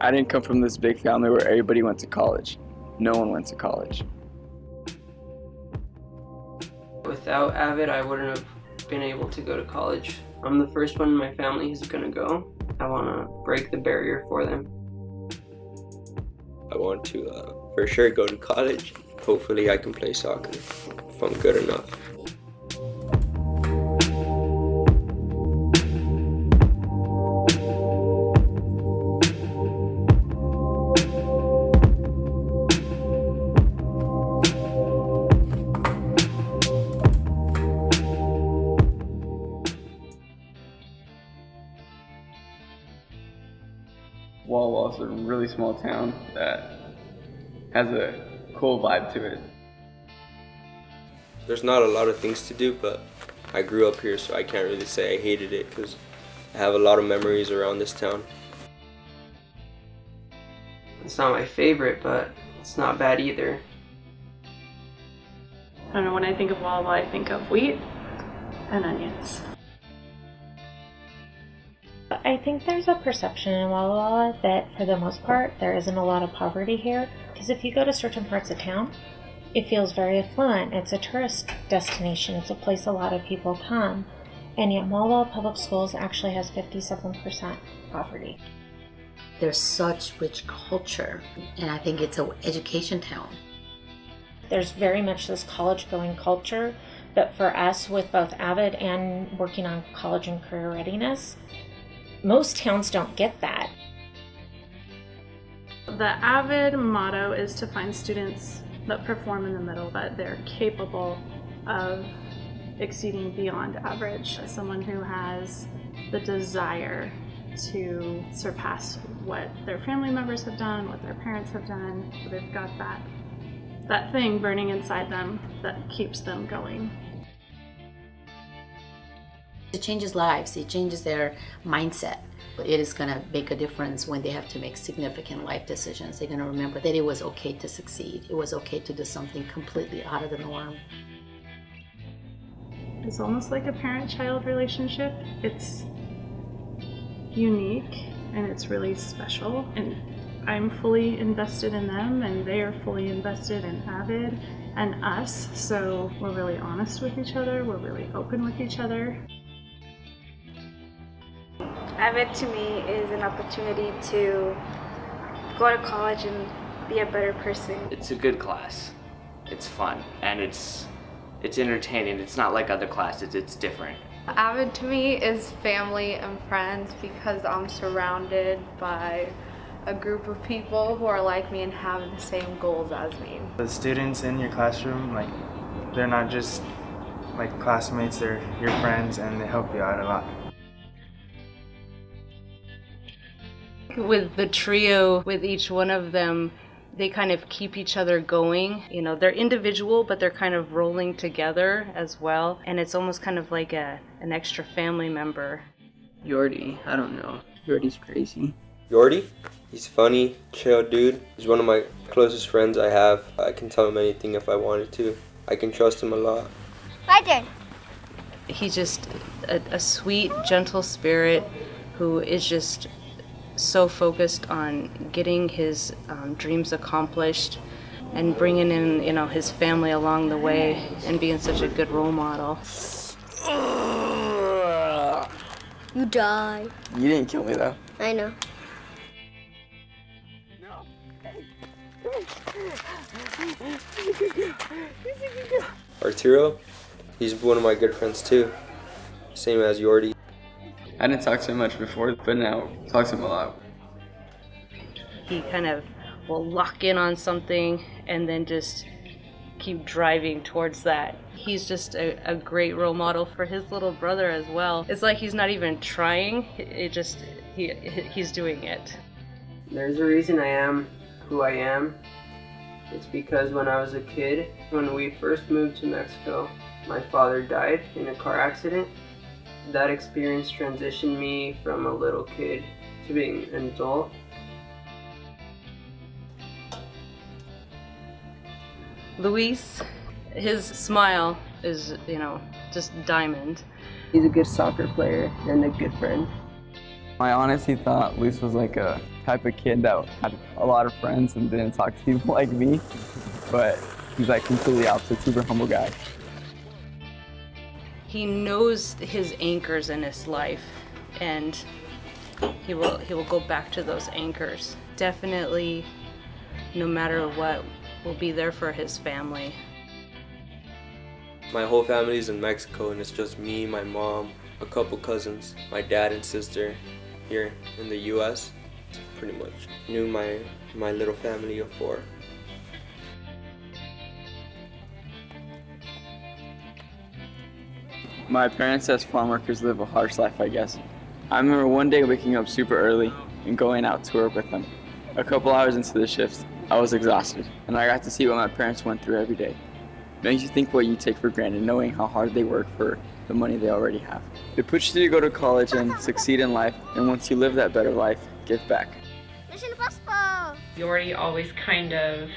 I didn't come from this big family where everybody went to college. No one went to college. Without AVID, I wouldn't have been able to go to college. I'm the first one in my family who's gonna go. I wanna break the barrier for them. I want to for sure go to college. Hopefully I can play soccer if I'm good enough. Walla Walla's a really small town that has a cool vibe to it. There's not a lot of things to do, but I grew up here, so I can't really say I hated it because I have a lot of memories around this town. It's not my favorite, but it's not bad either. I don't know, when I think of Walla Walla, I think of wheat and onions. I think there's a perception in Walla Walla that for the most part there isn't a lot of poverty here, because if you go to certain parts of town, it feels very affluent. It's a tourist destination. It's a place a lot of people come, and yet Walla Walla Public Schools actually has 57% poverty. There's such rich culture, and I think it's an education town. There's very much this college-going culture, but for us, with both AVID and working on college and career readiness, most towns don't get that. The AVID motto is to find students that perform in the middle, that they're capable of exceeding beyond average. Someone who has the desire to surpass what their family members have done, what their parents have done. They've got that thing burning inside them that keeps them going. It changes lives, it changes their mindset. It is going to make a difference when they have to make significant life decisions. They're going to remember that it was okay to succeed. It was okay to do something completely out of the norm. It's almost like a parent-child relationship. It's unique and it's really special, and I'm fully invested in them and they are fully invested in AVID and us, so we're really honest with each other, we're really open with each other. AVID to me is an opportunity to go to college and be a better person. It's a good class. It's fun and it's entertaining. It's not like other classes, it's different. AVID to me is family and friends because I'm surrounded by a group of people who are like me and have the same goals as me. The students in your classroom, they're not just like classmates, they're your friends and they help you out a lot. With the trio, with each one of them, they kind of keep each other going. You know, they're individual, but they're kind of rolling together as well. And it's almost kind of like an extra family member. Yordi, I don't know. Yordi's crazy. Yordi? He's funny, chill dude. He's one of my closest friends I have. I can tell him anything if I wanted to. I can trust him a lot. My turn. He's just a sweet, gentle spirit who is just so focused on getting his dreams accomplished and bringing in, his family along the way and being such a good role model. You die. You didn't kill me though. I know. Arturo, he's one of my good friends too. Same as Yordi. I didn't talk to him much before, but now I talk to him a lot. He kind of will lock in on something and then just keep driving towards that. He's just a great role model for his little brother as well. It's like he's not even trying, he's doing it. There's a reason I am who I am. It's because when I was a kid, when we first moved to Mexico, my father died in a car accident. That experience transitioned me from a little kid to being an adult. Luis, his smile is, just diamond. He's a good soccer player and a good friend. I honestly thought Luis was like a type of kid that had a lot of friends and didn't talk to people like me, but he's like completely opposite, super humble guy. He knows his anchors in his life, and he will go back to those anchors. Definitely, no matter what, will be there for his family. My whole family's in Mexico, and it's just me, my mom, a couple cousins, my dad and sister here in the US. Pretty much knew my little family of 4. My parents as farm workers live a harsh life, I guess. I remember one day waking up super early and going out to work with them. A couple hours into the shift, I was exhausted, and I got to see what my parents went through every day. It makes you think what you take for granted, knowing how hard they work for the money they already have. It pushes you to go to college and succeed in life, and once you live that better life, give back. Yordi always kind of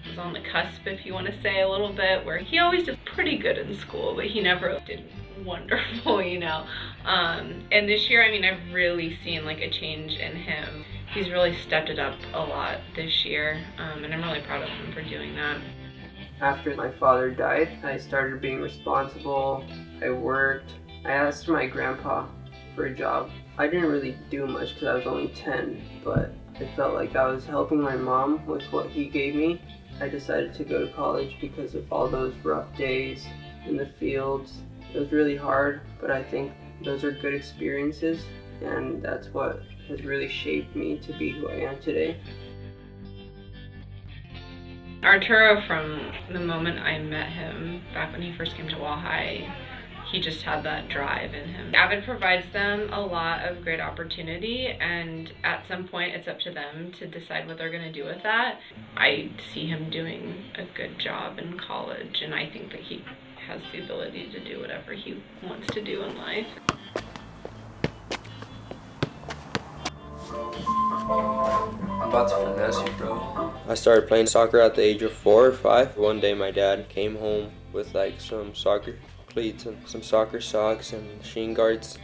was on the cusp, if you want to say, a little bit, where he always did pretty good in school, but he never did wonderful, you know. And this year, I mean, I've really seen like a change in him. He's really stepped it up a lot this year, and I'm really proud of him for doing that. After my father died, I started being responsible. I worked. I asked my grandpa for a job. I didn't really do much because I was only 10, but I felt like I was helping my mom with what he gave me. I decided to go to college because of all those rough days in the fields. It was really hard, but I think those are good experiences, and that's what has really shaped me to be who I am today. Arturo, from the moment I met him back when he first came to Wahai, he just had that drive in him. AVID provides them a lot of great opportunity, and at some point it's up to them to decide what they're going to do with that. I see him doing a good job in college, and I think that he has the ability to do whatever he wants to do in life. I'm about to finesse you, bro. I started playing soccer at the age of 4 or 5. One day my dad came home with like some soccer cleats and some soccer socks and machine guards.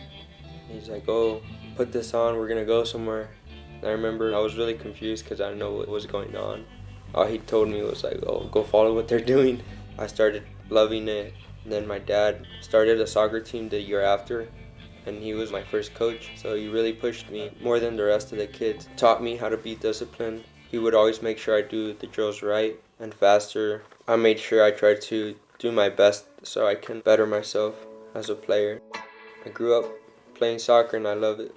He's like, oh, put this on, we're gonna go somewhere. And I remember I was really confused because I didn't know what was going on. All he told me was like, oh, go follow what they're doing. I started loving it. And then my dad started a soccer team the year after, and he was my first coach. So he really pushed me more than the rest of the kids. Taught me how to be disciplined. He would always make sure I do the drills right and faster. I made sure I tried to do my best so I can better myself as a player. I grew up playing soccer and I love it.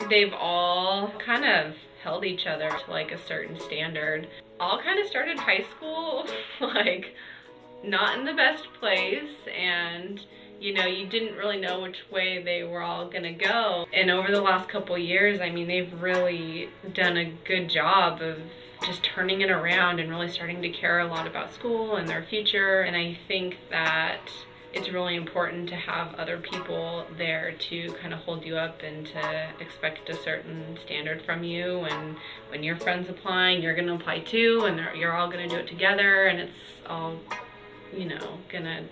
They've all kind of held each other to like a certain standard. All kind of started high school like not in the best place, and you know, you didn't really know which way they were all gonna go. And over the last couple years, I mean, they've really done a good job of just turning it around and really starting to care a lot about school and their future. And I think that it's really important to have other people there to kind of hold you up and to expect a certain standard from you. And when your friend's applying, you're gonna apply too, and you're all gonna do it together, and it's all, you know, gonna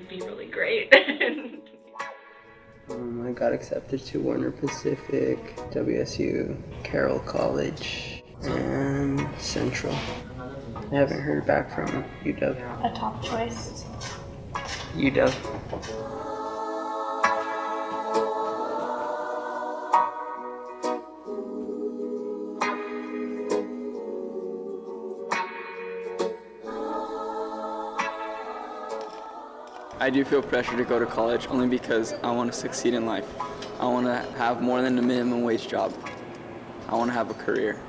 be really great. I got accepted to Warner Pacific, WSU, Carroll College, and Central. I haven't heard back from UW. A top choice? UW. I do feel pressure to go to college only because I want to succeed in life. I want to have more than a minimum wage job. I want to have a career.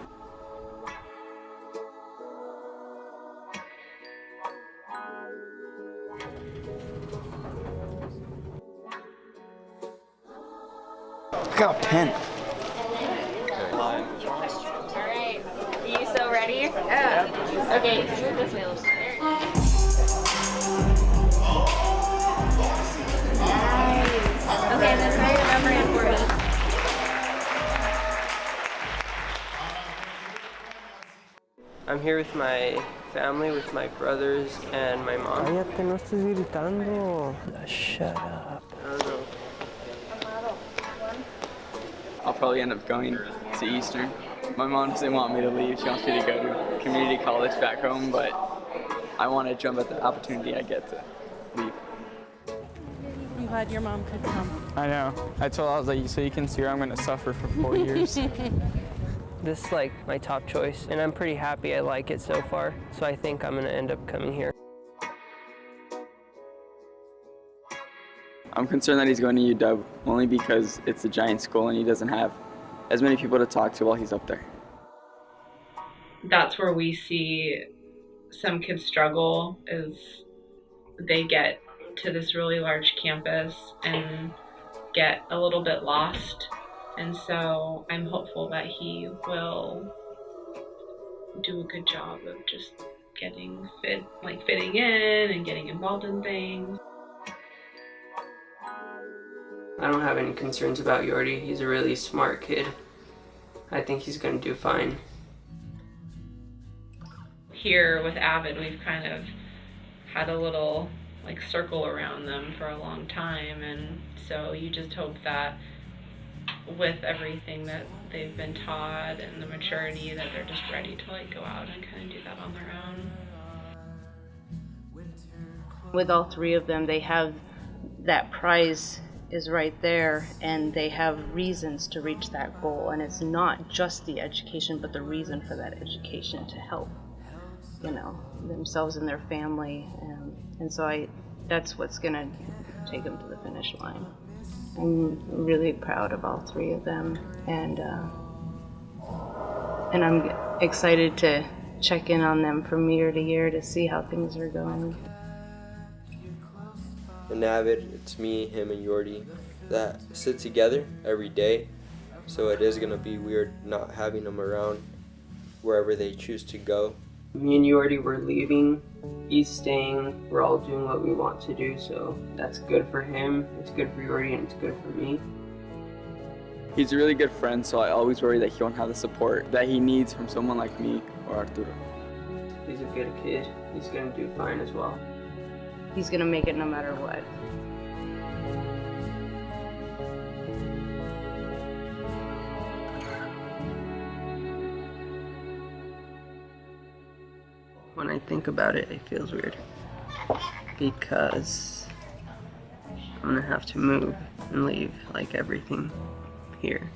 I got a pen. Alright. Are you so ready? Yeah. Okay, move this way a little bit. Nice. Okay, and then try your number in for me. here with my family, with my brothers and my mom. Cállate, no estés gritando. Shut up. I don't know. I'll probably end up going to Eastern. My mom doesn't want me to leave. She wants me to go to community college back home, but I want to jump at the opportunity I get to leave. I'm glad your mom could come. I know. I told her, I was like, so you can see her, I'm going to suffer for 4 years. This is like my top choice, and I'm pretty happy I like it so far, so I think I'm going to end up coming here. I'm concerned that he's going to UW only because it's a giant school and he doesn't have as many people to talk to while he's up there. That's where we see some kids struggle, is they get to this really large campus and get a little bit lost. And so I'm hopeful that he will do a good job of just getting fitting in and getting involved in things. I don't have any concerns about Yordi. He's a really smart kid. I think he's going to do fine. Here with AVID, we've kind of had a little circle around them for a long time, and so you just hope that with everything that they've been taught and the maturity, that they're just ready to go out and kind of do that on their own. With all three of them, they have that prize is right there, and they have reasons to reach that goal, and it's not just the education, but the reason for that education to help, themselves and their family, and so that's what's gonna take them to the finish line. I'm really proud of all three of them, and I'm excited to check in on them from year to year to see how things are going. In AVID, it's me, him, and Yordi that sit together every day, so it is going to be weird not having them around wherever they choose to go. Me and Yordi were leaving, he's staying, we're all doing what we want to do, so that's good for him, it's good for Yordi, and it's good for me. He's a really good friend, so I always worry that he won't have the support that he needs from someone like me or Arturo. He's a good kid, he's going to do fine as well. He's gonna make it no matter what. When I think about it, it feels weird because I'm gonna have to move and leave everything here.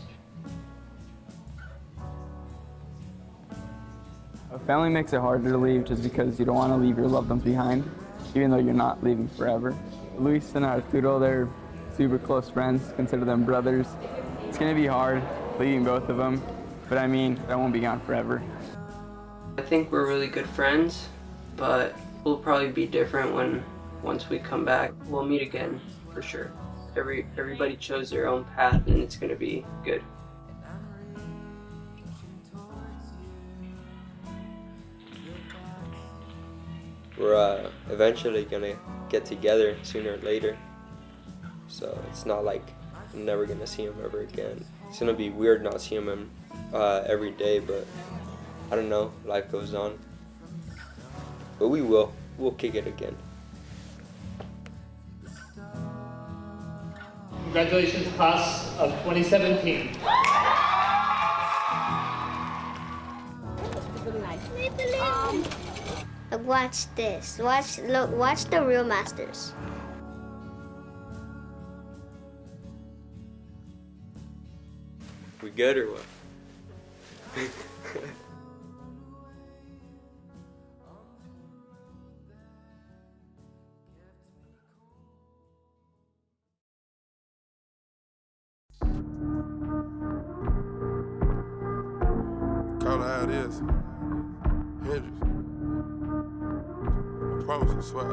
A family makes it harder to leave just because you don't want to leave your loved ones behind, even though you're not leaving forever. Luis and Arturo, they're super close friends, consider them brothers. It's gonna be hard leaving both of them, but I won't be gone forever. I think we're really good friends, but we'll probably be different once we come back. We'll meet again, for sure. Everybody chose their own path, and it's gonna be good. We're eventually gonna get together sooner or later, so it's not like I'm never gonna see him ever again. It's gonna be weird not seeing him every day, but I don't know, life goes on. But we'll kick it again. Congratulations, class of 2017. Watch this. Watch the real masters. We good or what? Call it how it is. Hendrix. I promise you, swear.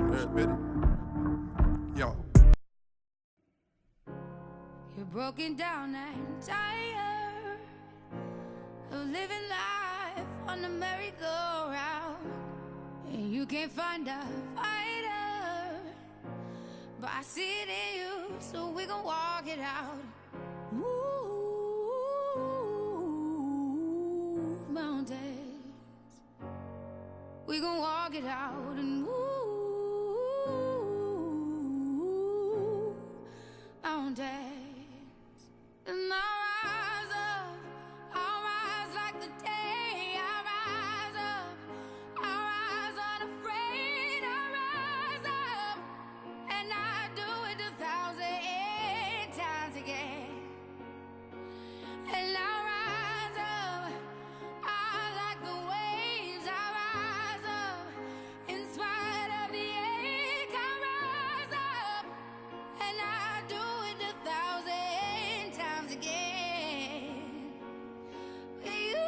Let's admit it. Yo. You're broken down and tired of living life on the merry-go-round, and you can't find a fighter, but I see it in you, so we gon' walk it out. Move mountains. it out and move mountains. And I'll rise up, I'll rise like the day. I'll rise up, I'll rise unafraid. I'll rise up, and I do it 1,000 times again. And I'll rise up, I like the waves. I'll rise up, in spite of the ache. I'll rise up, and I do it 1,000 times again. With you,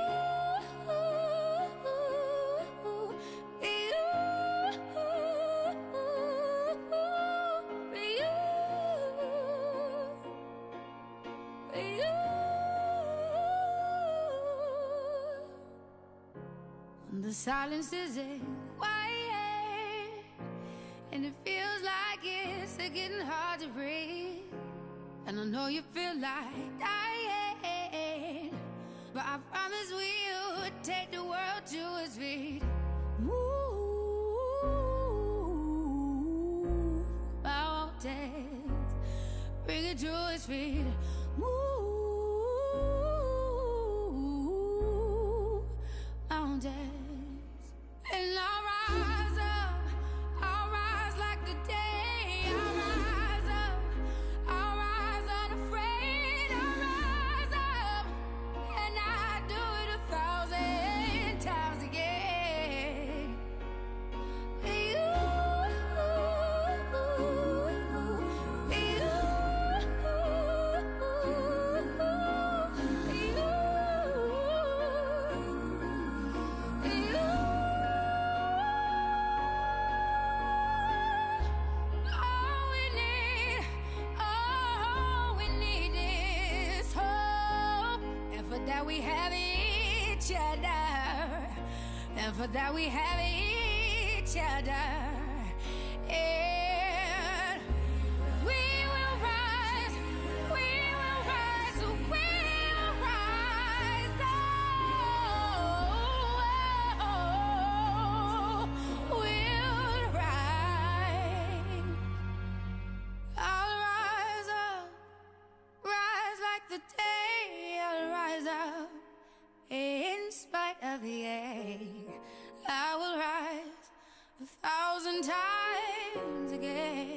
the silence isn't quiet, and it feels like it's getting hard to breathe. And I know you feel like dying, but I promise we'll take the world to its feet. Move mountains, bring it to its feet. Move mountains. And I'll rise up, I'll rise like the day. I'll rise up, I'll rise unafraid. I'll rise up, and I do it 1,000 times again. With you, that we have each other, and for that we have each other. And we will rise, we will rise, we will rise. Oh, we'll rise. I'll rise up, rise like the day. I'll rise up, in spite of the ache. I will rise 1,000 times again.